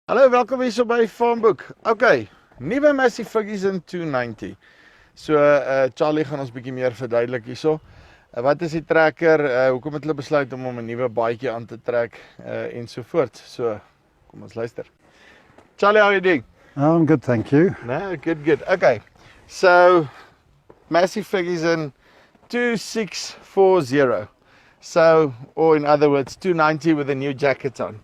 Hallo, welkom hier so by Farmboek. Okay, nuwe Massey Ferguson 290. So Charlie gaan ons bietjie meer verduidelik hierso. Wat is die trekker? Hoekom het hulle besluit om 'n nuwe baadjie aan te trek en so voort. So kom ons luister. Charlie, how are you doing? Oh, I'm good, thank you. No, good. Okay. So Massey Ferguson 2640. So, or in other words, 290 with a new jacket on.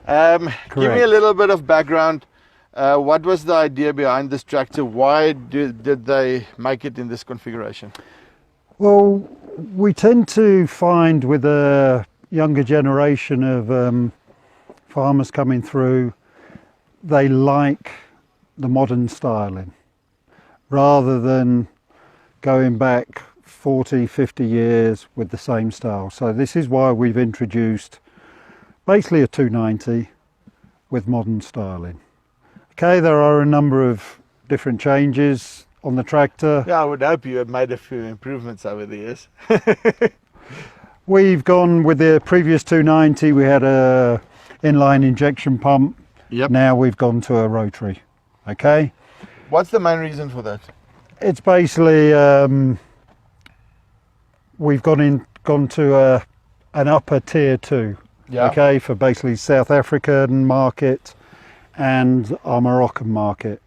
Give me a little bit of background. What was the idea behind this tractor? Why did they make it in this configuration? Well, we tend to find with a younger generation of farmers coming through, they like the modern styling rather than going back 40, 50 years with the same style. So this is why we've introduced basically a 290 with modern styling. Okay, there are a number of different changes on the tractor. Yeah, I would hope you have made a few improvements over the years. We've gone with the previous 290, we had a inline injection pump. Yep. Now we've gone to a rotary. Okay. What's the main reason for that? It's basically we've gone to an upper tier 2. Yeah. Okay, for basically South African market and our Moroccan market.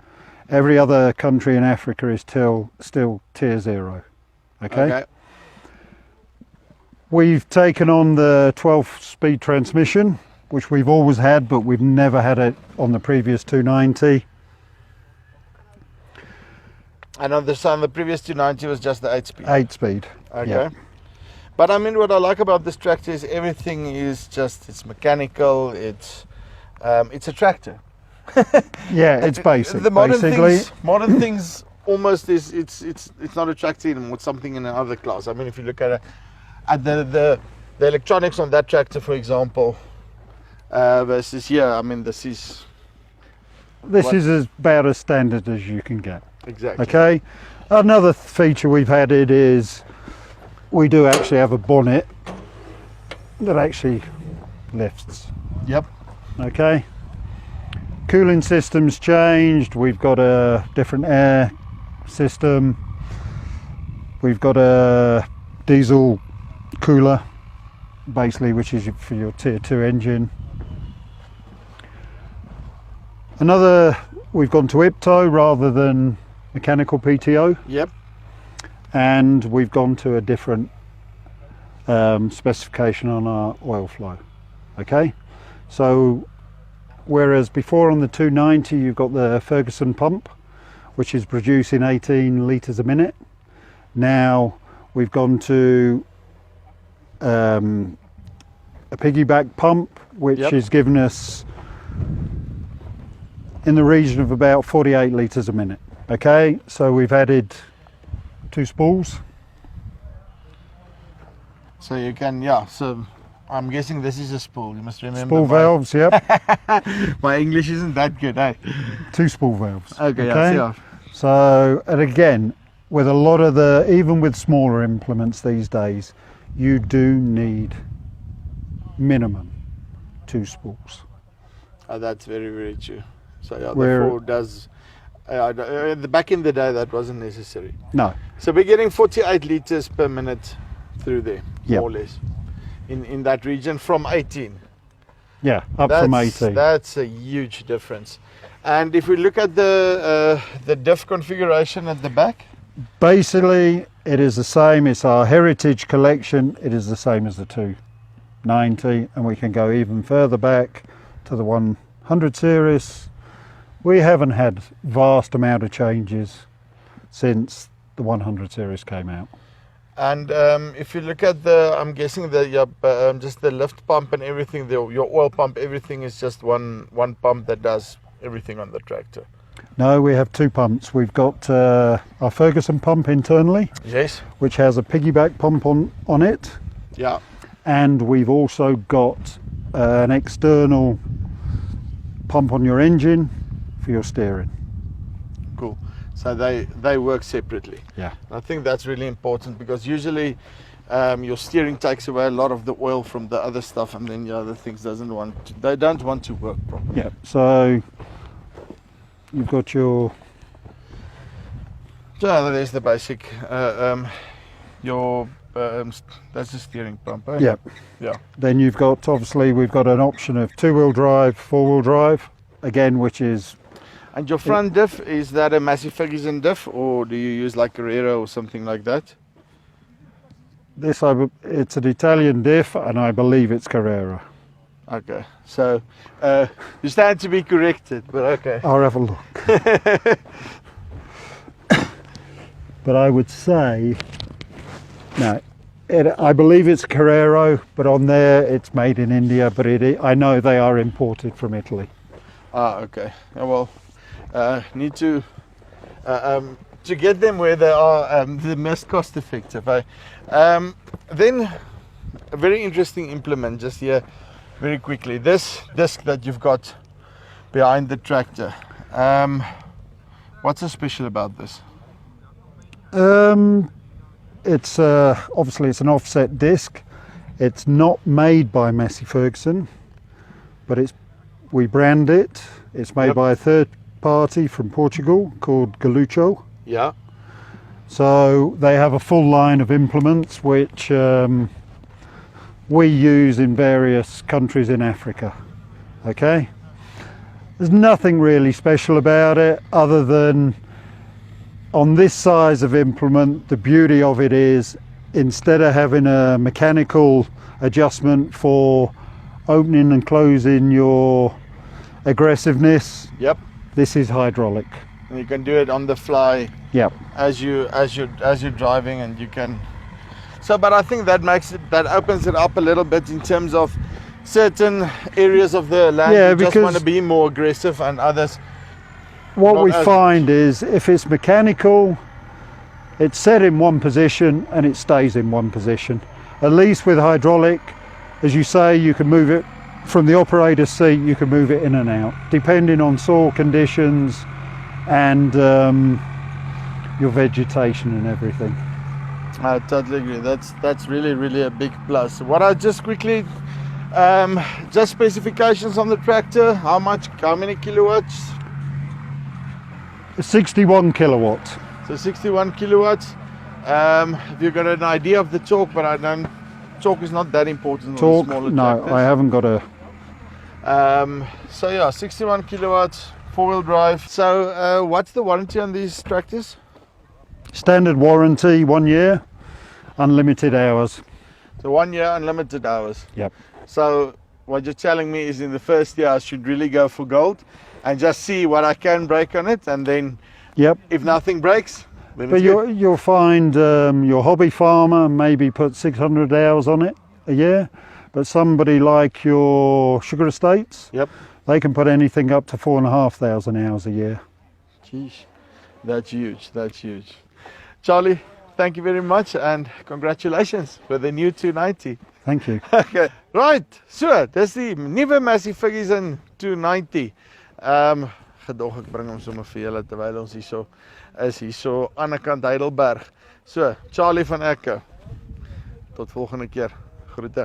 Every other country in Africa is still tier 0. Okay. We've taken on the 12-speed transmission, which we've always had, but we've never had it on the previous 290. And on the previous 290 was just the 8-speed. 8-speed. Okay. Yeah. But I mean, what I like about this tractor is everything is it's mechanical. It's a tractor. Yeah, it's basic. The basically. modern things almost is it's not a tractor anymore. It's something in another class. I mean, if you look at the electronics on that tractor, for example, versus here, I mean, this is about as standard as you can get. Exactly. Okay. Another feature we've added is we do actually have a bonnet that actually lifts. Yep. Okay. Cooling system's changed. We've got a different air system. We've got a diesel cooler, basically, which is for your tier 2 engine. We've gone to IPTO rather than mechanical PTO. Yep. And we've gone to a different specification on our oil flow. Okay, so whereas before on the 290 you've got the Ferguson pump, which is producing 18 litres a minute. Now we've gone to a piggyback pump, which is giving us in the region of about 48 litres a minute. Okay, so we've added 2 spools. So you can, so I'm guessing this is a spool. You must remember. Spool valves, yep. My English isn't that good, eh? 2 spool valves. Okay, yeah. So, and again, with a lot of even with smaller implements these days, you do need minimum 2 spools. Oh, that's very, very true. So yeah, the 4 does. Back in the day, that wasn't necessary. No. So we're getting 48 litres per minute through there, yep. more or less, in that region from 18. Yeah, from 18. That's a huge difference. And if we look at the diff configuration at the back, basically it is the same. It's our heritage collection. It is the same as the 290, and we can go even further back to the 100 series. We haven't had vast amount of changes since the 100 series came out. And if you look at I'm guessing just the lift pump and everything, your oil pump, everything is just one pump that does everything on the tractor. No, we have 2 pumps. We've got our Ferguson pump internally, yes, which has a piggyback pump on it. Yeah. And we've also got an external pump on your engine for your steering. Cool. So they work separately. Yeah. I think that's really important because usually Your steering takes away a lot of the oil from the other stuff, and then the other things they don't want to work properly. Yeah, so you've got your... So there's the basic, that's the steering pump, eh? Yeah. Yeah. Then you've got, obviously, we've got an option of 2-wheel drive, 4-wheel drive, again, which is... And your front diff, is that a Massey Ferguson diff, or do you use like Carrera or something like that? It's an Italian diff, and I believe it's Carrera. Okay, so you stand to be corrected, but okay. I'll have a look. But I would say, no, I believe it's Carrera, but on there it's made in India, but I know they are imported from Italy. Ah, okay. Well, need to get them where they are the most cost effective. Then a very interesting implement just here, very quickly. This disc that you've got behind the tractor. What's so special about this? It's obviously it's an offset disc. It's not made by Massey Ferguson, but we brand it. It's made by a third party from Portugal called Galucho. Yeah. So they have a full line of implements which we use in various countries in Africa. Okay. There's nothing really special about it other than on this size of implement, the beauty of it is instead of having a mechanical adjustment for opening and closing your aggressiveness, Yep. this is hydraulic. And you can do it on the fly. Yep. As you're driving, and you can. So, but I think that opens it up a little bit in terms of certain areas of the land. Yeah, you just because want to be more aggressive, and others. What we find is if it's mechanical, it's set in one position and it stays in one position. At least with hydraulic, as you say, you can move it from the operator's seat, you can move it in and out, depending on soil conditions and your vegetation and everything. I totally agree. That's really a big plus. What I just quickly, just specifications on the tractor. How many kilowatts? 61 kilowatts. So 61 kilowatts. Have you got an idea of the torque? But torque is not that important Torque? on the smaller No, tractors. I haven't got a. So yeah, 61 kilowatts, 4-wheel drive. So what's the warranty on these tractors? Standard warranty, 1 year, unlimited hours. So 1 year, unlimited hours. Yep. So what you're telling me is in the first year I should really go for gold and just see what I can break on it, and then if nothing breaks, then but you'll find your hobby farmer maybe put 600 hours on it a year, but somebody like your sugar estates, they can put anything up to 4,500 hours a year. Jeez, that's huge. Charlie, thank you very much and congratulations with the new 290. Thank you. Okay, right, so dis die nuwe Massey Ferguson 290. Gedog ek bring hom sommer vir julle terwyl ons hierso aan die kant Heidelberg. So, Charlie van Ekke. Tot volgende keer. Groete.